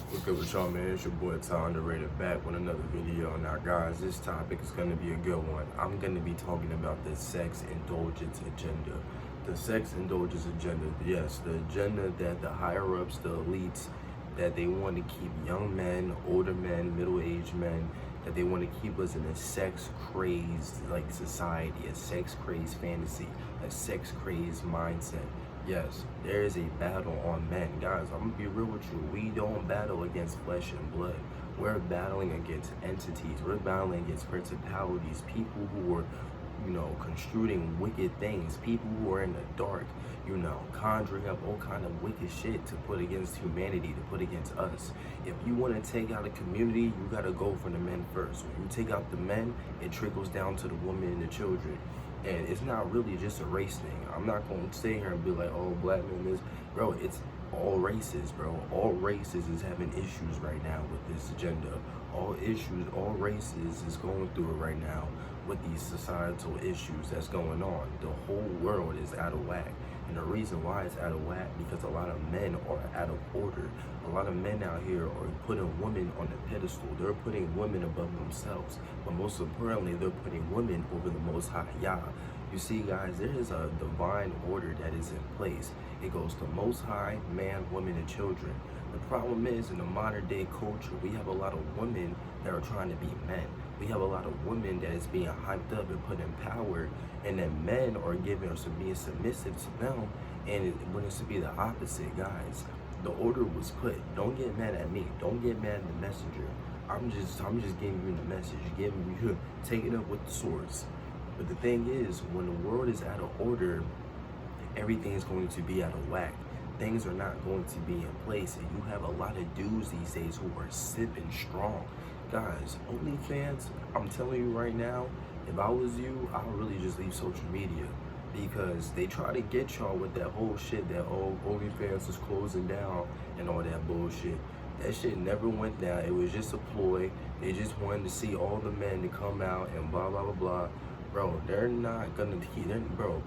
What's good with y'all, man? It's your boy Ty Underrated back with another video. Now guys, this topic is going to be a good one. I'm going to be talking about the sex indulgence agenda. The sex indulgence agenda, yes, the agenda that the higher ups, the elites, that they want to keep young men, older men, middle-aged men, that they want to keep us in a sex-crazed like society, a sex-crazed fantasy, a sex-crazed mindset. Yes, there is a battle on men. Guys, I'm gonna be real with you. We don't battle against flesh and blood. We're battling against entities. We're battling against principalities, people who are, construing wicked things, people who are in the dark, conjuring up all kind of wicked shit to put against humanity, to put against us. If you want to take out a community, you gotta go for the men first. When you take out the men, it trickles down to the women and the children. And it's not really just a race thing. I'm not going to sit here and be like, oh, black men this. Bro, it's all races, bro. All races is having issues right now with this agenda. All issues, all races is going through it right now with these societal issues that's going on. The whole world is out of whack. And the reason why it's out of whack, because a lot of men are out of order. A lot of men out here are putting women on the pedestal. They're putting women above themselves. But most importantly, they're putting women over the Most High Yah. You see, guys, there is a divine order that is in place. It goes to Most High, man, women, and children. The problem is, in the modern day culture, we have a lot of women that are trying to be men. We have a lot of women that is being hyped up and put in power, and then men are giving us being submissive to them, and when it's to be the opposite, guys. The order was put. Don't get mad at me. Don't get mad at the messenger. I'm just giving you the message, giving you, take it up with the source. But the thing is, when the world is out of order, everything is going to be out of whack. Things are not going to be in place, and you have a lot of dudes these days who are sipping strong. Guys, OnlyFans, I'm telling you right now, if I was you, I would really just leave social media, because they try to get y'all with that whole shit that, oh, OnlyFans is closing down and all that bullshit. That shit never went down. It was just a ploy. They just wanted to see all the men to come out and blah, blah, blah, blah. Bro, they're not gonna keep them, bro.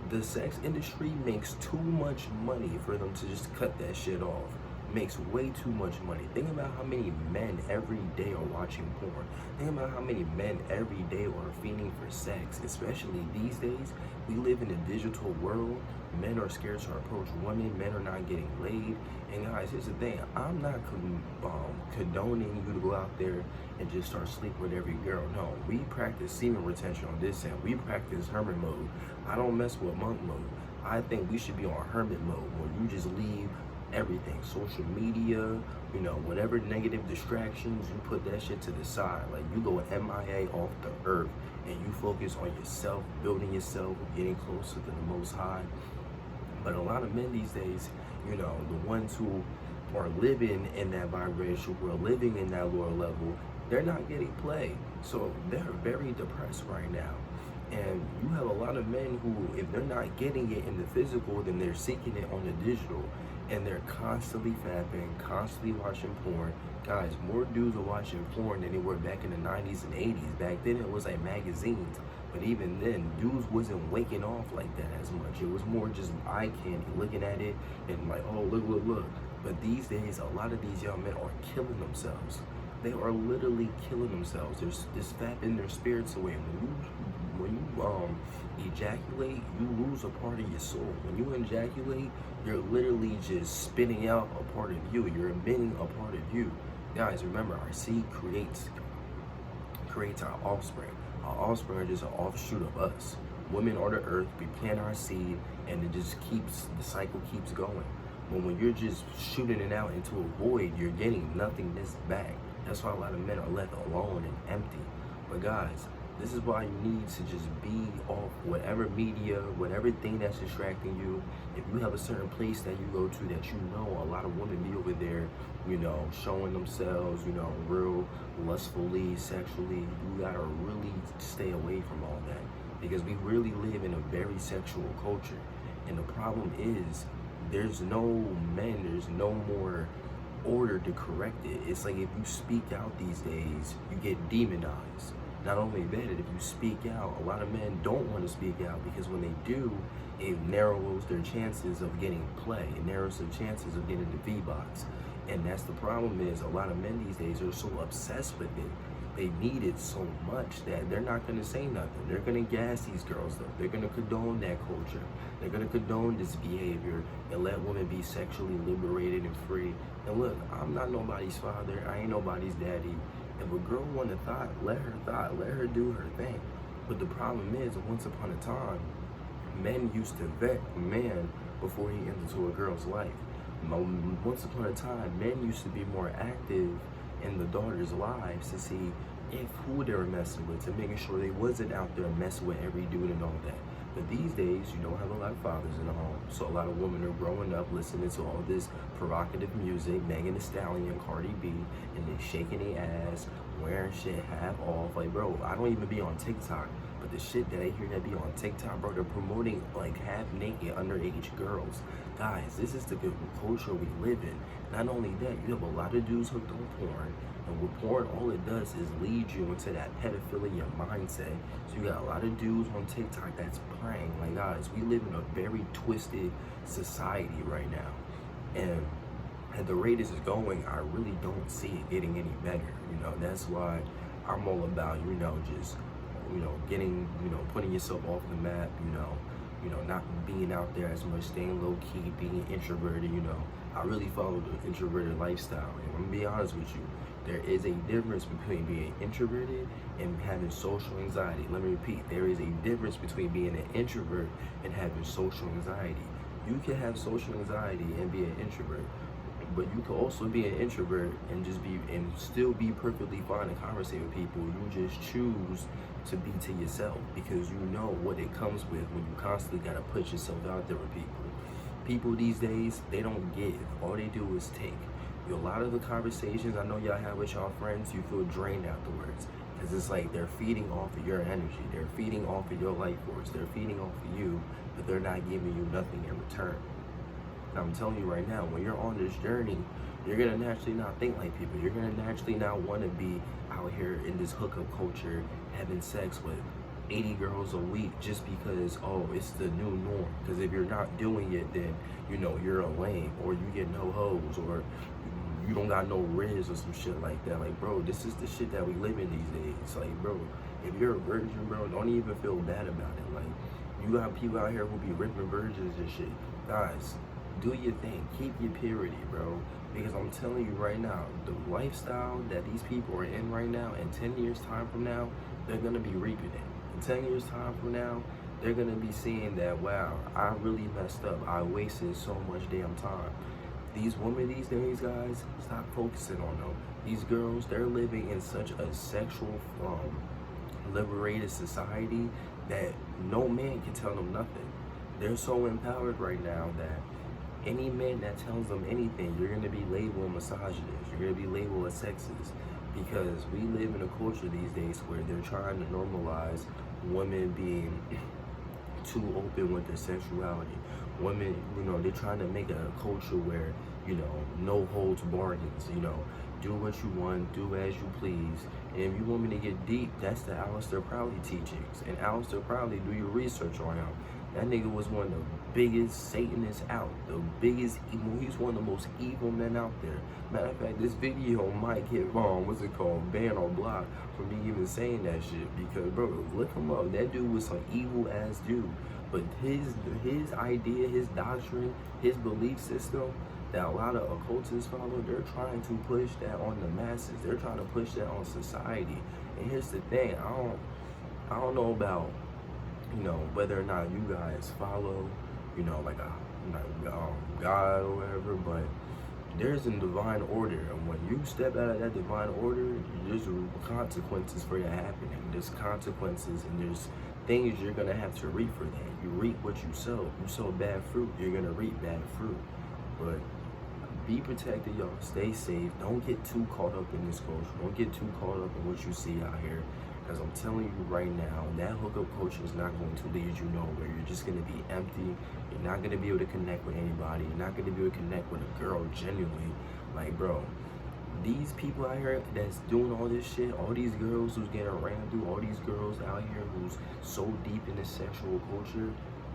The sex industry makes too much money for them to just cut that shit off. Makes way too much money. Think about how many men every day are watching porn. Think about how many men every day are fiending for sex. Especially these days, we live in a digital world. Men are scared to approach women. Men are not getting laid. And guys, here's the thing. I'm not condoning you to go out there and just start sleeping with every girl. No, we practice semen retention on this end. We practice hermit mode. I don't mess with monk mode. I think we should be on hermit mode, where you just leave everything, social media, whatever negative distractions, you put that shit to the side. Like, you go MIA off the earth and you focus on yourself, building yourself, getting closer to the Most High. But a lot of men these days, the ones who are living in that vibration, who are living in that lower level, they're not getting play. So they're very depressed right now. And you have a lot of men who, if they're not getting it in the physical, then they're seeking it on the digital. And they're constantly fapping, constantly watching porn. Guys, more dudes are watching porn than they were back in the 90s and 80s. Back then it was like magazines. But even then, dudes wasn't waking off like that as much. It was more just eye candy, looking at it and like, oh, look, look, look. But these days, a lot of these young men are killing themselves. They are literally killing themselves. There's this fapping their spirits away. When you ejaculate, you lose a part of your soul. When you ejaculate, you're literally just spitting out a part of you. You're emitting a part of you. Guys, remember, our seed creates our offspring. Our offspring are just an offshoot of us. Women are the earth. We plant our seed, and it just the cycle keeps going. But when you're just shooting it out into a void, you're getting nothingness back. That's why a lot of men are left alone and empty. But guys, this is why you need to just be off whatever media, whatever thing that's distracting you. If you have a certain place that you go to that a lot of women be over there, showing themselves, real lustfully, sexually, you gotta really stay away from all that, because we really live in a very sexual culture. And the problem is, there's no men, there's no more order to correct it. It's like, if you speak out these days, you get demonized. Not only that, if you speak out, a lot of men don't want to speak out, because when they do, it narrows their chances of getting play. It narrows their chances of getting the V-box. And that's the problem, is a lot of men these days are so obsessed with it. They need it so much that they're not going to say nothing. They're going to gas these girls up. They're going to condone that culture. They're going to condone this behavior and let women be sexually liberated and free. And look, I'm not nobody's father. I ain't nobody's daddy. If a girl want to thought, let her do her thing. But the problem is, once upon a time, men used to vet a man before he entered into a girl's life. Once upon a time, men used to be more active in the daughters' lives to see who they were messing with, to making sure they wasn't out there messing with every dude and all that. But these days, you don't have a lot of fathers in the home, so a lot of women are growing up listening to all this provocative music, Megan Thee Stallion, Cardi B, and they shaking their ass, wearing shit half off. Like, bro, I don't even be on TikTok, but the shit that I hear that be on TikTok, bro, they're promoting like half naked underage girls. Guys, this is the good culture we live in. Not only that, you have a lot of dudes hooked on porn, and with porn, all it does is lead you into that pedophilia mindset. So you got a lot of dudes on TikTok that's praying. Like, guys, we live in a very twisted society right now. And at the rate this is going, I really don't see it getting any better. You know, that's why I'm all about, just, getting, putting yourself off the map, not being out there as much, staying low key, being introverted, I really follow the introverted lifestyle. And I'm gonna be honest with you, there is a difference between being introverted and having social anxiety. Let me repeat, there is a difference between being an introvert and having social anxiety. You can have social anxiety and be an introvert, but you can also be an introvert and still be perfectly fine and conversate with people. You just choose to be to yourself because you know what it comes with when you constantly gotta put yourself out there with people. People these days, they don't give. All they do is take. A lot of the conversations I know y'all have with y'all friends, you feel drained afterwards. Because it's like they're feeding off of your energy. They're feeding off of your life force. They're feeding off of you, but they're not giving you nothing in return. And I'm telling you right now, when you're on this journey, you're going to naturally not think like people. You're going to naturally not want to be out here in this hookup culture having sex with 80 girls a week just because, oh, it's the new norm. Because if you're not doing it, then, you're a lame, or you get no hoes, or you don't got no riz or some shit like that. Like, bro, this is the shit that we live in these days. Like, bro, if you're a virgin, bro, don't even feel bad about it. Like, you got people out here who be ripping virgins and shit. Guys, do your thing. Keep your purity, bro. Because I'm telling you right now, the lifestyle that these people are in right now, in 10 years time from now, they're going to be reaping it. In 10 years time from now, they're going to be seeing that, wow, I really messed up. I wasted so much damn time. These women these days, guys, stop focusing on them. These girls, they're living in such a sexual, liberated society that no man can tell them nothing. They're so empowered right now that any man that tells them anything, you're going to be labeled a misogynist. You're going to be labeled a sexist. Because we live in a culture these days where they're trying to normalize women being too open with their sexuality. Women, they're trying to make a culture where, no holds bargains, do what you want, do as you please. And if you want me to get deep, that's the Aleister Crowley teachings. And Aleister Crowley, do your research on him. That nigga was one of the biggest Satanists out, the biggest evil. He's one of the most evil men out there. Matter of fact, this video might get banned or blocked for me even saying that shit. Because, bro, look him up. That dude was an evil ass dude. But his idea, his doctrine, his belief system that a lot of occultists follow, they're trying to push that on the masses. They're trying to push that on society. And here's the thing, I don't know about, whether or not you guys follow, like God or whatever, but there's a divine order. And when you step out of that divine order, there's consequences for that happening. There's consequences and there's things you're going to have to reap for that. You reap what you sow. You sow bad fruit, you're going to reap bad fruit. But be protected, y'all. Stay safe. Don't get too caught up in this culture. Don't get too caught up in what you see out here. Because I'm telling you right now, that hookup culture is not going to lead you nowhere. You're just going to be empty. You're not going to be able to connect with anybody. You're not going to be able to connect with a girl genuinely. Like, bro, these people out here that's doing all this shit, all these girls who's getting ran through, all these girls out here who's so deep in the sexual culture,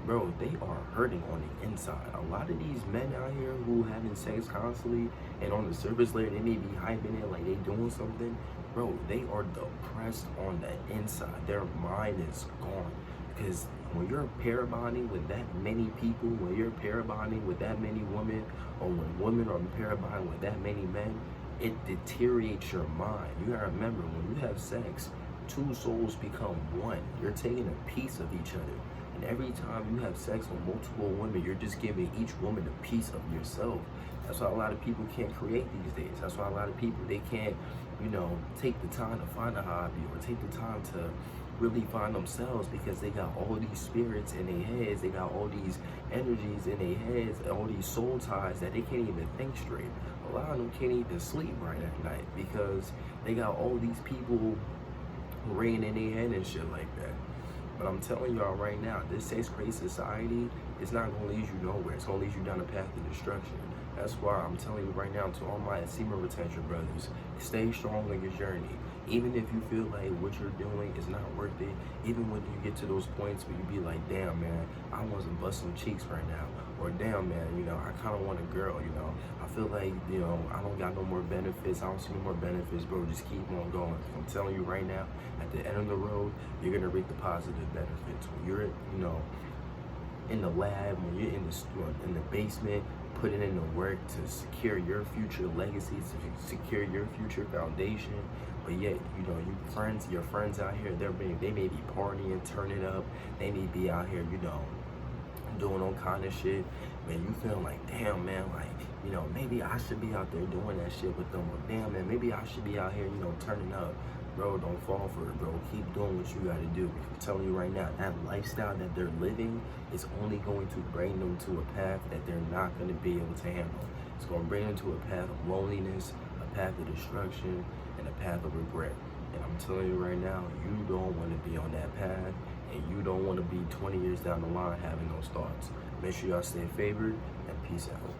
bro, they are hurting on the inside. A lot of these men out here who having sex constantly and on the surface layer, they may be hyping it like they doing something. Bro, they are depressed on the inside. Their mind is gone. Because when you're pair bonding with that many people, when you're pair bonding with that many women, or when women are pair bonding with that many men, it deteriorates your mind. You gotta remember, when you have sex, two souls become one. You're taking a piece of each other. And every time you have sex with multiple women, you're just giving each woman a piece of yourself. That's why a lot of people can't create these days. That's why a lot of people, they can't, take the time to find a hobby or take the time to really find themselves, because they got all these spirits in their heads, they got all these energies in their heads, all these soul ties that they can't even think straight. A lot of them can't even sleep right at night because they got all these people ringing in their head and shit like that. But I'm telling y'all right now, this sex crazy society is not gonna lead you nowhere. It's gonna lead you down a path of destruction. That's why I'm telling you right now, to all my semen retention brothers, stay strong in your journey. Even if you feel like what you're doing is not worth it, even when you get to those points where you be like, damn man, I want to bust some cheeks right now. Or damn man, I kind of want a girl, I feel like, I don't got no more benefits. I don't see no more benefits, bro. Just keep on going. I'm telling you right now, at the end of the road, you're going to reap the positive benefits. When you're, in the lab, when you're in the basement, putting in the work to secure your future legacy, to secure your future foundation. But yet, your friends out here, they may be partying, turning up. They may be out here, doing all kind of shit. Man, you feel like, damn man, like, maybe I should be out there doing that shit with them. Or damn man, maybe I should be out here, turning up. Bro, don't fall for it, bro. Keep doing what you gotta do. I'm telling you right now, that lifestyle that they're living is only going to bring them to a path that they're not gonna be able to handle. It's gonna bring them to a path of loneliness, a path of destruction, and a path of regret. And I'm telling you right now, you don't want to be on that path, and you don't want to be 20 years down the line having those thoughts. Make sure y'all stay favored, and peace out.